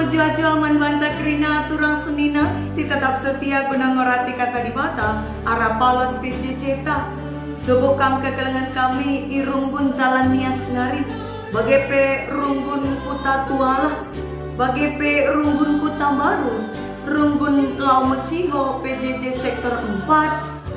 jua-jua manbanta kerina turang senina, si tetap setia guna ngorati kata di bata, arah palos PCC-ta. Subukam kekelengan kami irunggun jalan nias ngarip, bagepe runggun kuta tualah, bagepe runggun kuta baru, runggun lau meciho PJJ sektor 4,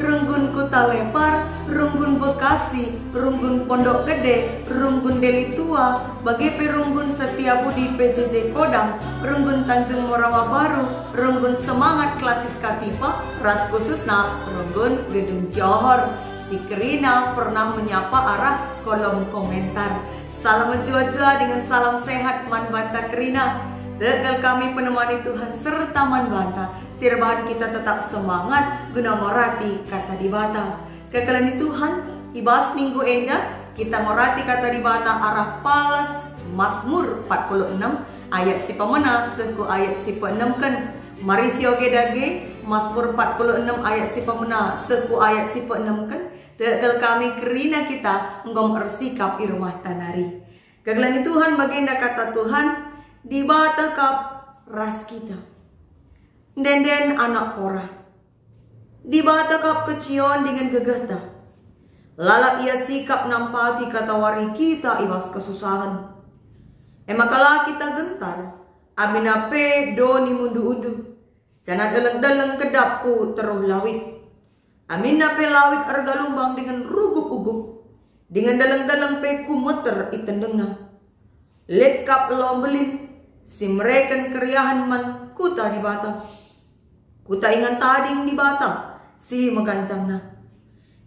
runggun kuta lepar, runggun Bekasi, runggun Pondok Gede, runggun Deli Tua, bagepe runggun Setiabudi PJJ Kodam, runggun Tanjung Morawa Baru, runggun Semangat Klasis Katipa, ras khususna runggun Gedung Johor. Si Kerina pernah menyapa arah kolom komentar. Salam jua-jua dengan salam sehat manbanta Kerina. Tegal kami penemani Tuhan serta manbanta. Sirbahan kita tetap semangat guna ngorati kata di bata. Kekalani Tuhan, ibas minggu enda kita ngorati kata di bata arah palas Mazmur 46 ayat si pemena seku ayat si pe-6 kan. Mari sioge dage Mazmur 46 ayat si pemena seku ayat si pe-6 kan. Tegal kami Kerina kita ngom ersikap irumah tanari. Kekalani Tuhan baginda kata Tuhan di bata kap ras kita. Den anak Korah di bata kap kecion dengan gegeta. Lalap ia sikap nampati kata wari kita ibas kesusahan. Emakala kita gentar aminape doni mundu-undu. Jana deleng-deleng kedapku teruh lawit. Aminape lawit arga lumbang dengan rugup-ugup. Dengan deleng-deleng pe kumeter itendengna. Let kap lombelin si mereken keriahan man kuta di bata. Kuta ingan tading di bata si megancangna.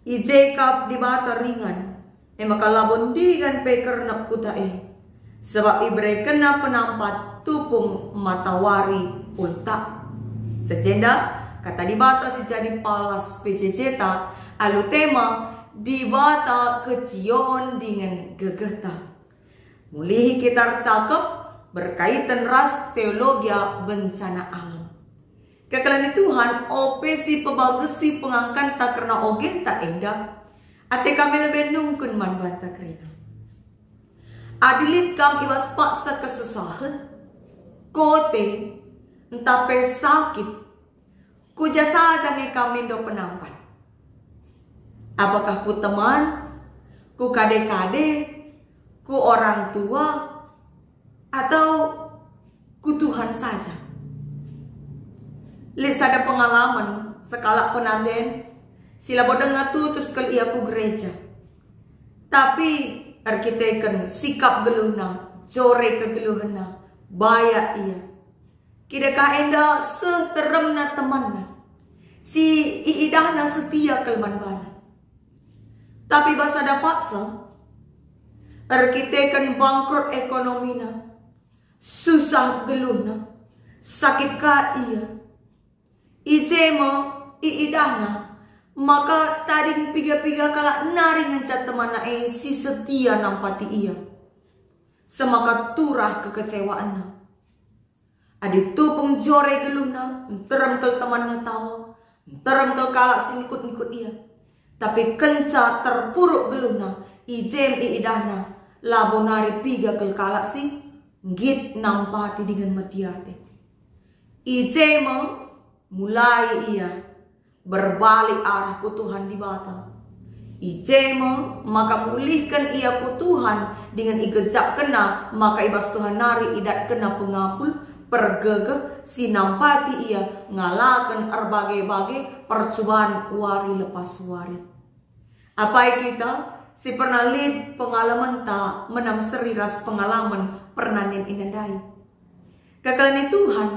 Ije kap di bata ringan. Emakala bondigan pe kernap kuta sebab ibre kena penampat tupung matawari ulta. Sejenda kata di bata si jadi palas PJJ ta alu tema di bata kecion dengan gegeta. Mulih kita cakep berkaitan ras teologi bencana alam. Kekalani Tuhan opesi pebagesi pengangkat tak karena ogen tak endah. Ate kami lebih nungkun manbanta Kerina. Adilit kam ibas paksa kesusahan. Kote entah pe sakit. Kuja saja nge kami do penampat. Apakah ku teman, ku kade-kade, ku orang tua, atau ku Tuhan saja. Lihat ada pengalaman sekala penanden, sila bodeng ngatu terus kali ia ku gereja. Tapi arkiteken sikap geluhna, jore kegeluhna, baya ia. Kida kaenda seteremna temanna, si iidahna setia kelman bana. Tapi basa ada paksa, arkiteken bangkrut ekonomina, susah geluhna, sakit ka ia. Ijemo iidahna, maka tading piga-piga kala nari ngencat temana si setia nampati ia. Semaka turah kekecewaanna. Adi tupung jore geluhna, terem kel temanna tawa, terem kel kalak sinikut-nikut ia. Tapi kenca terpuruk geluhna, ijem iidahna, labonari piga kel kalak si, ngit nampati dengan matiate. Ijemo mulai ia berbalik arah ku Tuhan di bata. Ijemo maka pulihkan ia ku Tuhan dengan igejak kena, maka ibas Tuhan nari idat kena pengapul pergegeh si nampati ia ngalakan erbagai-bagai percobaan wari lepas wari. Apa kita si pernah lihat pengalaman tak menang seriras pengalaman pernah inandai. Kekalani Tuhan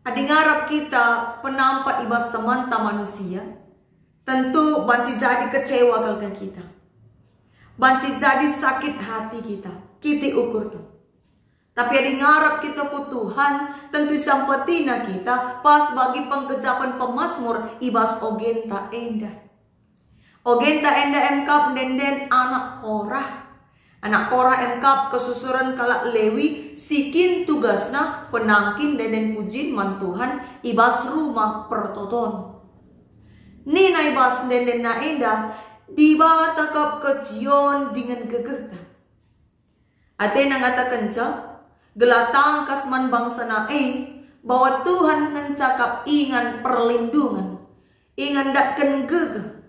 adi ngarap kita penampat ibas teman manusia, tentu banci jadi kecewa kalkan kita. Banci jadi sakit hati kita ukur tuh. Tapi adi ngarap kita ku Tuhan, tentu sampatina kita pas bagi pengkejapan pemazmur ibas ogen tak endah. Ogen tak endah emkap den anak Korah. Anak Korah emkap kesusuran kalak Lewi sikin tugasna penangkin deden pujin mantuhan ibas rumah pertoton. Nina ibas denden na endah dibatakap kecion dengan gegeta. Ate nangata kenca Gelatang kasman bangsa na bahwa Tuhan mencakap ingan perlindungan, ingan dakkan gegah.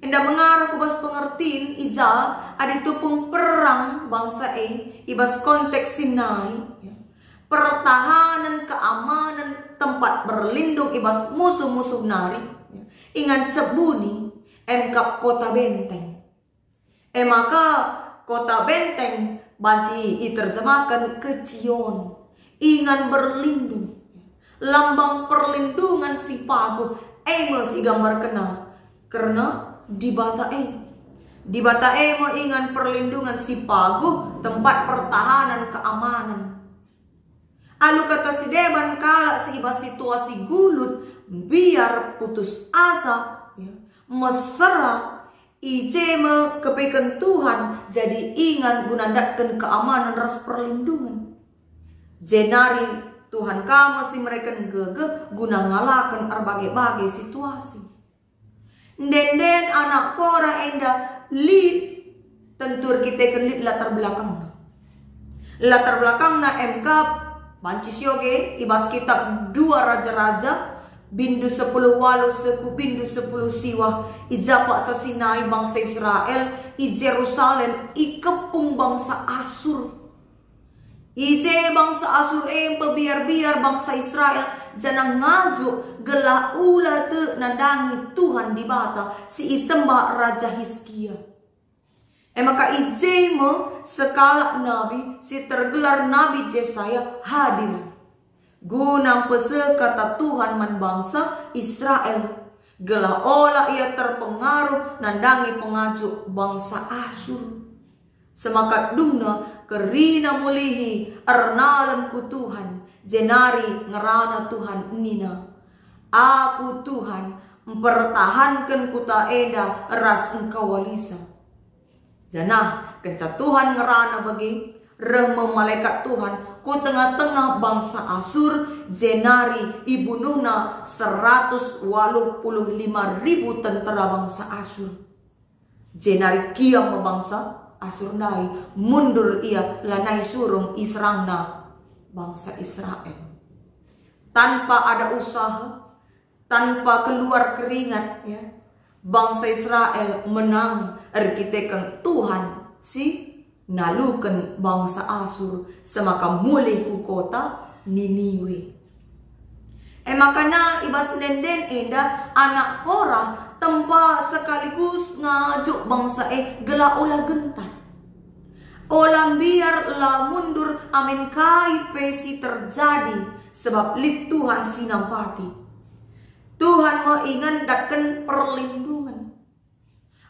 Indah mengarah kubas pengertiin ija ada tupung perang bangsa ibas konteks Sinai, pertahanan keamanan tempat berlindung ibas musuh-musuh nari, ingan cebuni emkap kota benteng. Maka kota benteng banci diterjemahkan ke Cion, ingan berlindung, lambang perlindungan si pagu masih gambar kena karena di bata mau ingan perlindungan si pagu tempat pertahanan keamanan. Alu kata si Deban kala si iba situasi gulut biar putus asa mesra ijeme kepeken Tuhan jadi ingan gunandakan keamanan ras perlindungan. Jenari Tuhan kamu si mereka gegeh guna ngalakan berbagai-bagai situasi. Den anak Korah enda lead tentur kita kelit latar belakangna. Latar belakangna MK banci sioge ibas kitab 2 raja-raja bindu 10 walu seku bindu 10 siwah ijapak sa Sinai bangsa Israel i Jerusalem i kepung bangsa Asur. Ije bangsa Asur pebiar-biar bangsa Israel janang ngajuk gelah ula te nandangi Tuhan di bata si isembah Raja Hizkia. Maka ije me sekala nabi si tergelar Nabi Yesaya hadir. Guna pese kata Tuhan man bangsa Israel. Gelah olah ia terpengaruh nandangi pengajuk bangsa Asur. Semakat dumna kerina mulihi ernalam ku Tuhan jenari ngerana Tuhan nina. Aku Tuhan mempertahankan kuta eda ras engkau walisa. Janah kenca Tuhan ngerana bagi reme malaikat Tuhan ku tengah-tengah bangsa Asur jenari ibunuhna 185.000 tentara bangsa Asur. Jenari kiam bangsa Asur nai mundur ia lanai surung israngna bangsa Israel. Tanpa ada usaha, tanpa keluar keringat bangsa Israel menang arkitekan Tuhan si nalukan bangsa Asur semaka mulih ku kota Niniwe. Makana ibas den enda anak Korah tempa sekaligus ngajuk bangsa gelah olah gentar. Olah biar la mundur amin kai pesi terjadi sebab lit Tuhan sinampati. Tuhan mau ingan datkan perlindungan.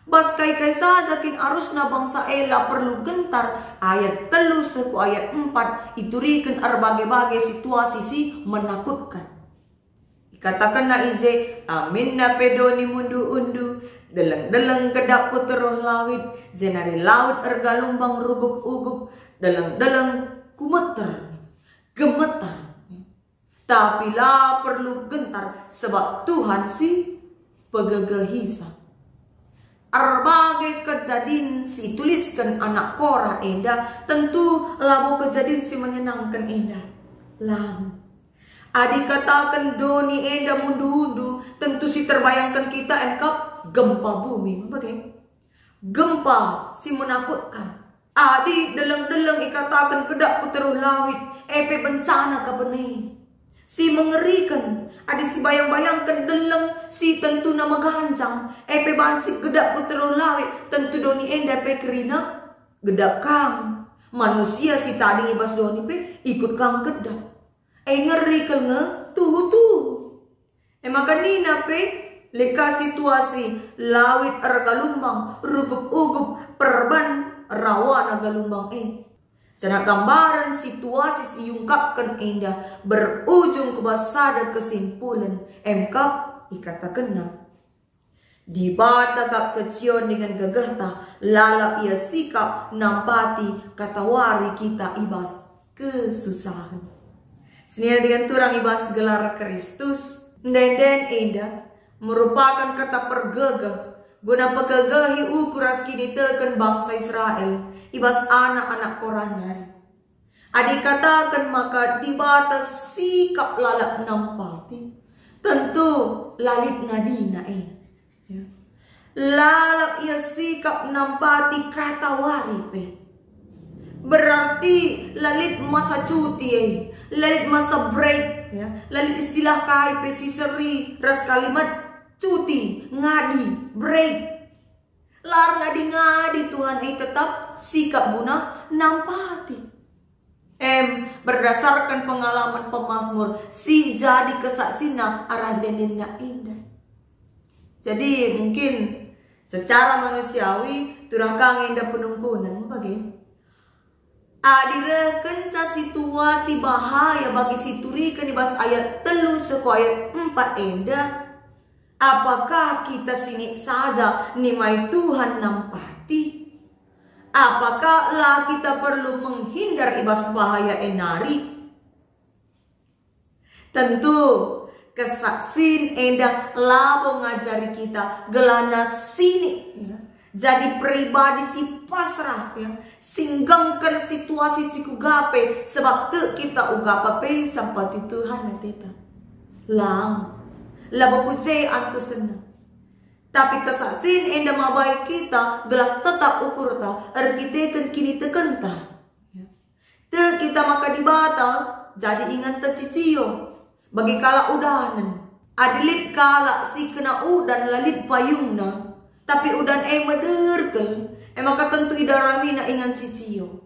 Bas kai saja kin arusna bangsa la perlu gentar ayat 3 seku ayat 4 iturikan berbagai-bagai situasi si menakutkan. Katakan na ije amin na pedoni mundu undu deleng-deleng kedap ku teruh lawit zenari laut ergalumbang rugup-ugup deleng-deleng kumeter gemetar tapi lah perlu gentar sebab Tuhan si pegegehisa. Berbagai kejadian si tuliskan anak Korah enda tentu labo kejadian si menyenangkan enda lam. Adik katakan doni enda mundu-undu tentu si terbayangkan kita engkap gempa bumi. Bagai gempa si menakutkan. Adik deleng-deleng ikatakan kedak puteruh lawit. Bencana ka benih. Si mengerikan. Adik si bayang-bayangkan deleng si tentu nama ganjang. Banci kedak puteruh lawit. Tentu doni enda kerina gedap kang. Manusia si tadi ibas doni ikut kang gedap. Ngeri kelnge tuhu. Maka nina leka situasi lawit ergalumbang rugup-ugup perban rawana galumbang Cana gambaran situasi siungkapkan indah berujung kebasada kesimpulan emkap ikatakan di bata kap kecion dengan gegahta lalap ia sikap nampati katawari kita ibas kesusahan. Senia dengan turang ibas gelar Kristus den enda merupakan kata pergegah guna pegegahi ukuras kini teken bangsa Israel ibas anak-anak Korah nari. Adik katakan maka di batas sikap lalap nampati. Tentu lalit ngadina ya. Lalap ia sikap nampati kata waripe. Berarti lalit masa cuti lalit masa break ya. Lalit istilah kai pesiseri ras kalimat cuti, ngadi, break. Lar ngadi Tuhan tetap sikap guna nampati. Berdasarkan pengalaman pemazmur si jadi kesaksina arah denenna indah. Jadi mungkin secara manusiawi turah kang indah penungkunan bagaimana? Adireken situasi bahaya bagi siturikan ibas ayat 3 seku ayat 4 endah. Apakah kita sini saja nimai Tuhan nampati? Apakah lah kita perlu menghindar ibas bahaya enari? Tentu kesaksin endah labo ngajari kita gelana sini ya. Jadi pribadi si pasrah ya. Singgangkan situasi si kugape sebab tu kita ugapape sampai Tuhan nanti lang labo kuce antu senang. Tapi kesaksin enda mabai kita gelah tetap ukur ta arkiteken kini tekenta. Te kita maka dibata jadi ingat tercicio bagi kala udanan. Adilit kala si kena udan lalit payungna tapi udan mederkel maka tentu idarami na ingan cicio.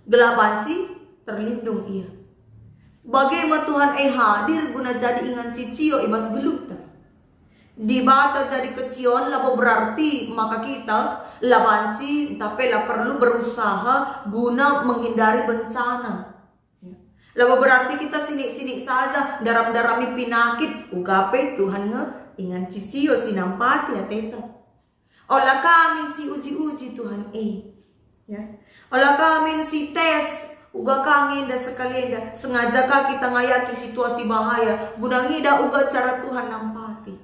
Gelah banci terlindung ia. Bagaimana Tuhan hadir guna jadi ingan cicio ibas gelukta. Di bata jadi kecion labo berarti maka kita labanci tapi lah perlu berusaha guna menghindari bencana. Labo berarti kita sini saja daram-darami pinakit ugape Tuhan ingan cicio sinampati ya teta. Olah kami si uji-uji Tuhan ya. Olah kami si tes uga kangin da sekalian sengaja kita ngayaki situasi bahaya guna ngida uga cara Tuhan nampati.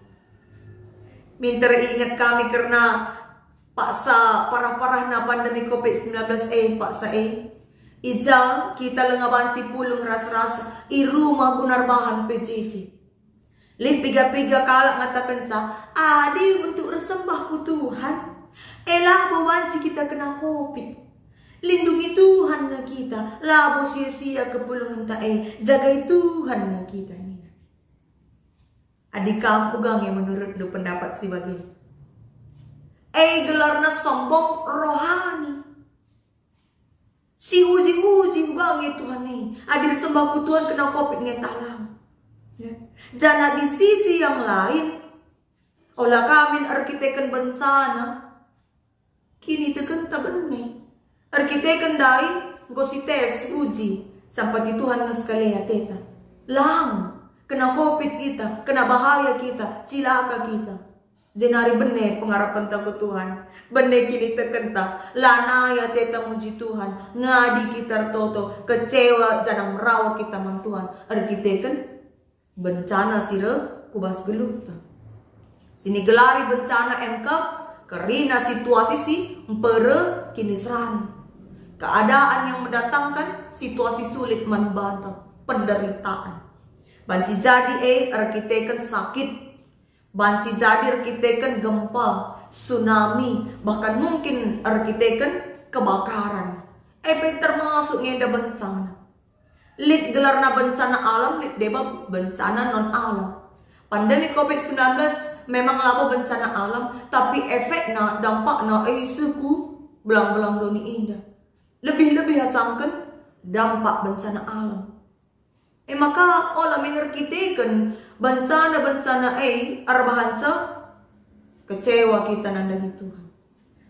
Minta ingat kami karena paksa parah-parah na pandemi COVID-19 paksa ija kita lengaban si pulung ras-ras i rumah gunarbahan PJJ. Lip piga-piga kalak ngatakan adi untuk resembah ku Tuhan. Labo wanci kita kena COVID. Lindungi Tuhan nga kita. Labo sia-sia kepulungan jagai Tuhan nga kita ni. Adik kamu gang yang menurut lu pendapat si bagi. Gelarna sombong rohani. Si uji-uji gang Tuhan ni. Adir sembah ku Tuhan kena COVID ngetalam. Ya. Jana di sisi yang lain olah kami arkiteken bencana kini teken tak benih arkiteken dai gosi tes uji sampai Tuhan ngesekali ya teta lang kena COVID kita kena bahaya kita cilaka kita jenari benih pengharapan takut Tuhan benih kini teken tak lana ya teta muji Tuhan ngadi kita toto kecewa jangan merawat kita man Tuhan arkiteken bencana sire kubas geluta. Sini gelari bencana MK karena situasi si empere kini seran. Keadaan yang mendatangkan situasi sulit membantah penderitaan. Banci jadi arkiteken sakit. Banci jadi arkiteken gempa, tsunami, bahkan mungkin arkiteken kebakaran. Termasuk ngeda bencana. Lid gelarna bencana alam, lid deba bencana non alam. Pandemi COVID-19 memang labo bencana alam, tapi efeknya, dampaknya suku belang-belang doni indah. Lebih-lebih hasangkan dampak bencana alam. Maka olah mengerkiteken bencana-bencana arbahanca kecewa kita nandang Tuhan.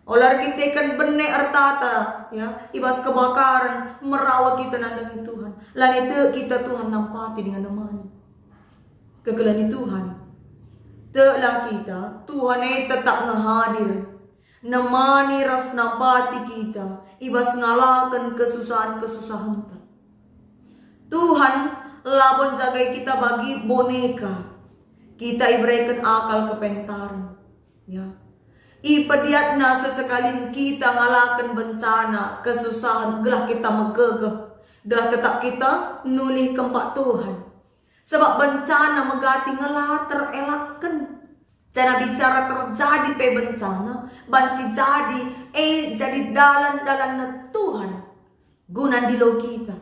Olah kita kan benek artata ya ibas kebakaran merawat kita nandang Tuhan. Lan itu kita Tuhan nampati dengan namanya. Kegelani Tuhan. Telah kita Tuhan tetap ngehadir. Nemani ras nampati kita ibas ngalakan kesusahan-kesusahan. Tuhan labon jagai kita bagi boneka. Kita iberikan akal kepentaran. Ya. Ipadiatna sesekalin kita ngalakan bencana, kesusahan, gelah kita megegeh. Gelah tetap kita nulih kempak Tuhan. Sebab bencana megati ngelah terelakkan. Jana bicara terjadi pe bencana, banci jadi dalan-dalan Tuhan guna dilo kita.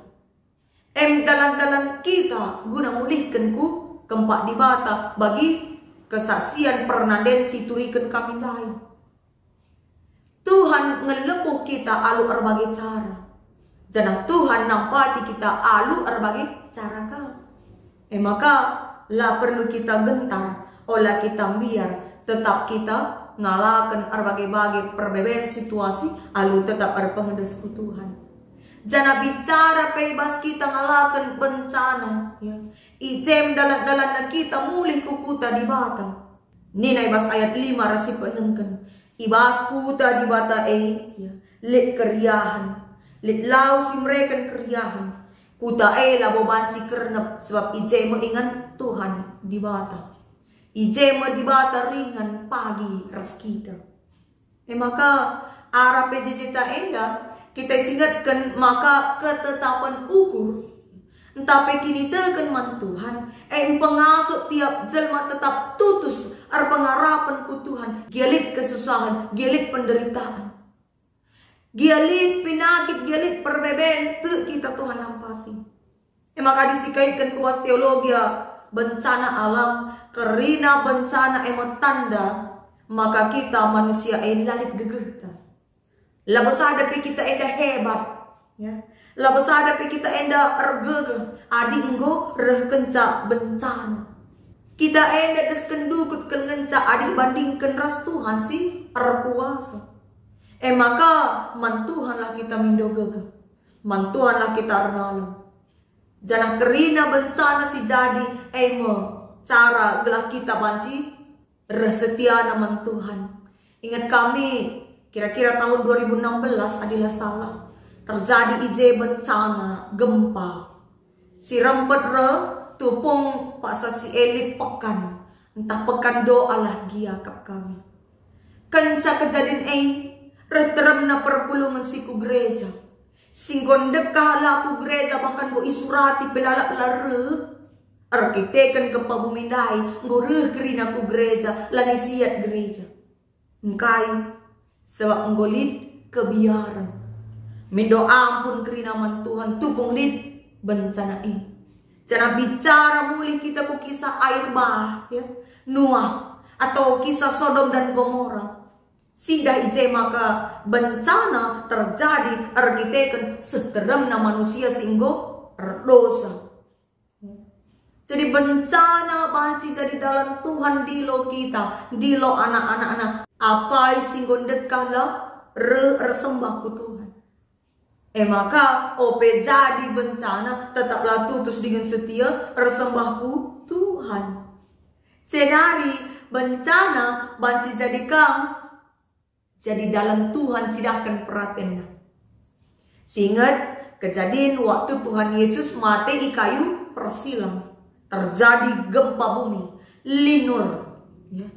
Dalan-dalan kita guna mulihkan ku kempak di bata bagi kesaksian pernadensi turikan kami lain. Tuhan ngelepuh kita alu berbagai cara. Jana Tuhan nampati kita alu berbagai cara ka. Maka lah perlu kita gentar, olah kita biar tetap kita ngalakan berbagai perbedaan situasi, alu tetap berpengedes ku Tuhan. Jana bicara bebas kita ngalakan bencana, ya. Ijem dalan-dalan kita mulih kukuta di bata. Nina ibas ayat 5 rasi penengken. Ibas kuta di bata ya. Lek keriahan. Lek lau si mereka keriahan. Kuta labo banci kernep sebab ije ingan Tuhan di bata. Ije di bata ringan pagi ras kita. Maka arah pejejita kita ingatkan maka ketetapan ukur. Tapi kini tekan man Tuhan. Pengasuk tiap jelma tetap tutus pengarapan ku Tuhan. Gialit kesusahan, gialit penderitaan. Gialit penyakit, gialit perbeben tu kita Tuhan nampati. Maka disikaitkan kuas teologi bencana alam, kerina bencana tanda, maka kita manusia lalit gegeta. Labos hadapi kita hebat, ya. Labos hadapi kita ergegeh, adi enggo reh kenca bencana. Kita deskendukut kengenca adi bandingkan ras Tuhan si erkuasa. Maka man Tuhanlah kita mindo gegeh. Man Tuhanlah kita renalem. Jana kerina bencana si jadi cara gelah kita banci resetia man Tuhan. Ingat kami kira-kira tahun 2016 adalah salah. Terjadi ije bencana gempa. Si rempet tupung paksa si elit pekan. Entah pekan doa lah giakap kami. Kenca kejadian reteremna perpulungan siku gereja. Singgon dekah laku gereja bahkan bo isurati pelalak lare. Arkitekan ke pabumindai ngoreh kerina ku gereja lanisiat gereja. Engkai sebab nggolit kebiaran. Mindo ampun kerina man Tuhan tupung lid bencana ini. Cara bicara mulih kita ku kisah air bah, ya, Nuah atau kisah Sodom dan Gomora. Sidah ije maka bencana terjadi arkitekan seteremna manusia singgo dosa. Jadi bencana banci jadi dalam Tuhan dilo kita, dilo anak-anak apa singgo dekah lah resembah ku Tuhan. Maka ope jadi bencana tetaplah tutus dengan setia resembahku Tuhan. Senari bencana banci jadi kang jadi dalam Tuhan cidahkan perhatian. Seingat kejadian waktu Tuhan Yesus mati di kayu persilang. Terjadi gempa bumi, linur. Ya.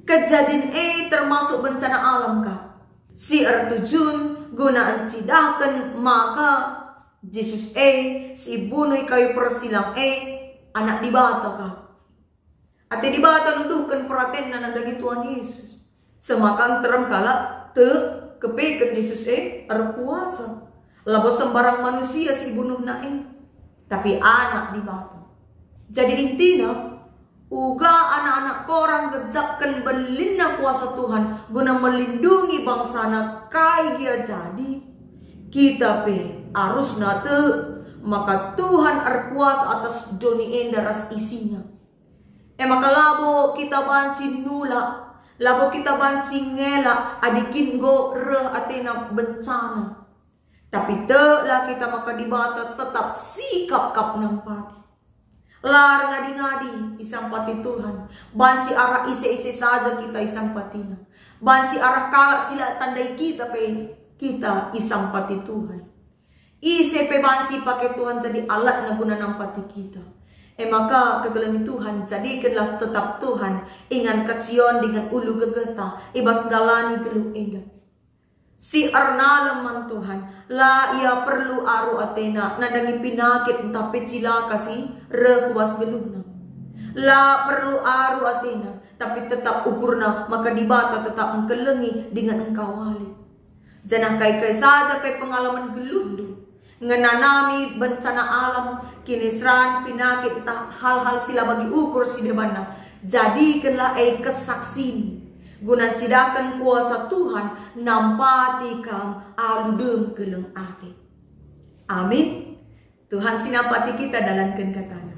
Kejadian termasuk bencana alam kah? Si terjun gunaan cidahkan maka Yesus si bunuh kayu persilang anak di bata kah? Ate di bata nuduhkan perhatian nanda Tuhan Yesus. Semakan terem kala kepekan Yesus berkuasa. Labo sembarang manusia si bunuh tapi anak di bata. Jadi intinya uga anak-anak korang gejapkan belina kuasa Tuhan guna melindungi bangsa na kai dia jadi kita harus nate maka Tuhan berkuasa atas doni endaras isinya. Maka labo kita banci nula, labo kita banci ngela adikin go atena bencana. Tapi telah kita maka dibata tetap sikap kap nampati. Lar ngadi-ngadi isampati Tuhan. Bansi arah ise-ise saja kita isampatina. Bansi arah kalak sila tandai kita kita isampati Tuhan. Ise bansi pakai Tuhan jadi alat na guna nampati kita. Maka kegelami Tuhan jadikanlah tetap Tuhan ingan kacion dengan ulu gegeta ibas dalani geluh indah. Si arna lemang Tuhan, la ia perlu aru atena nadangi pinakit tapi cila kasih rekuas geluna. La perlu aru atena tapi tetap ukurna maka dibata tetap mengkelengi dengan engkau wali. Janah kai-kai saja pe pengalaman gelundu ngenanami bencana alam kinisran pinakit tak hal-hal sila bagi ukur si debana. Jadikanlah kesaksin guna cidakan kuasa Tuhan nampati kam aludem keleng ate. Amin. Tuhan sinapati kita dalam katanya.